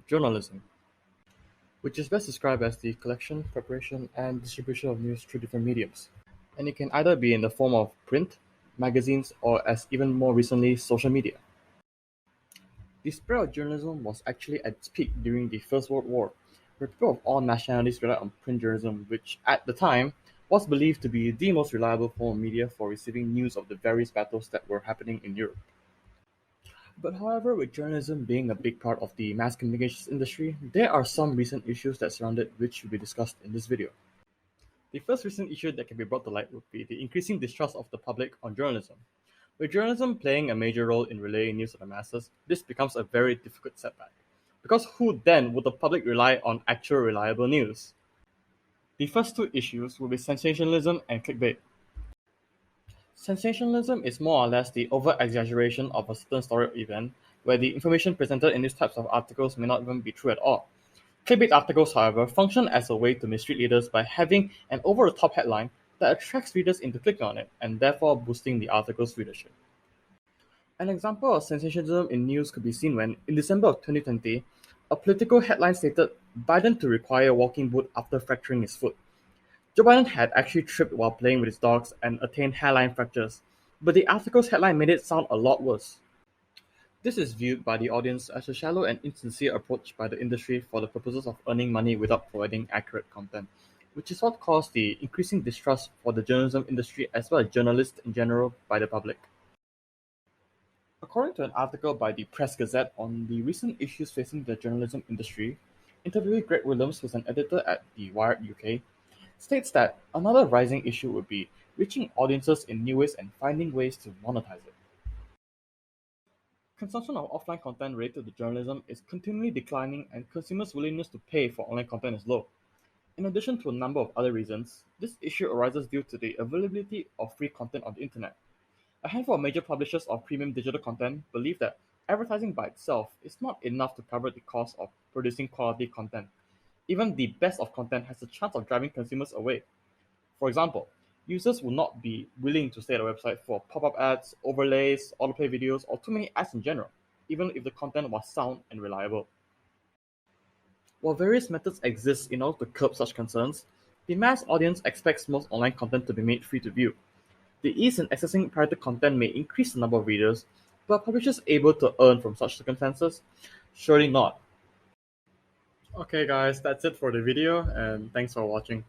journalism, which is best described as the collection, preparation, and distribution of news through different mediums. And it can either be in the form of print, magazines, or as even more recently, social media. The spread of journalism was actually at its peak during the First World War, where people of all nationalities relied on print journalism, which at the time was believed to be the most reliable form of media for receiving news of the various battles that were happening in Europe. But however, with journalism being a big part of the mass communications industry, there are some recent issues that surround it which will be discussed in this video. The first recent issue that can be brought to light would be the increasing distrust of the public on journalism. With journalism playing a major role in relaying news to the masses, this becomes a very difficult setback. Because who then would the public rely on actual reliable news? The first two issues will be sensationalism and clickbait. Sensationalism is more or less the over-exaggeration of a certain story or event, where the information presented in these types of articles may not even be true at all. Clickbait articles, however, function as a way to mislead readers by having an over-the-top headline that attracts readers into clicking on it, and therefore boosting the article's readership. An example of sensationalism in news could be seen when, in December of 2020, a political headline stated Biden to require walking boot after fracturing his foot. Joe Biden had actually tripped while playing with his dogs and attained hairline fractures, but the article's headline made it sound a lot worse. This is viewed by the audience as a shallow and insincere approach by the industry for the purposes of earning money without providing accurate content, which is what caused the increasing distrust for the journalism industry as well as journalists in general by the public. According to an article by the Press Gazette on the recent issues facing the journalism industry, interviewee Greg Williams, who is an editor at The Wired UK, states that another rising issue would be reaching audiences in new ways and finding ways to monetize it. Consumption of offline content related to journalism is continually declining and consumers' willingness to pay for online content is low. In addition to a number of other reasons, this issue arises due to the availability of free content on the internet. A handful of major publishers of premium digital content believe that advertising by itself is not enough to cover the cost of producing quality content. Even the best of content has a chance of driving consumers away. For example, users will not be willing to stay at a website for pop-up ads, overlays, autoplay videos, or too many ads in general, even if the content was sound and reliable. While various methods exist in order to curb such concerns, the mass audience expects most online content to be made free to view. The ease in accessing pirated content may increase the number of readers, but are publishers able to earn from such circumstances? Surely not. Okay guys, that's it for the video and thanks for watching.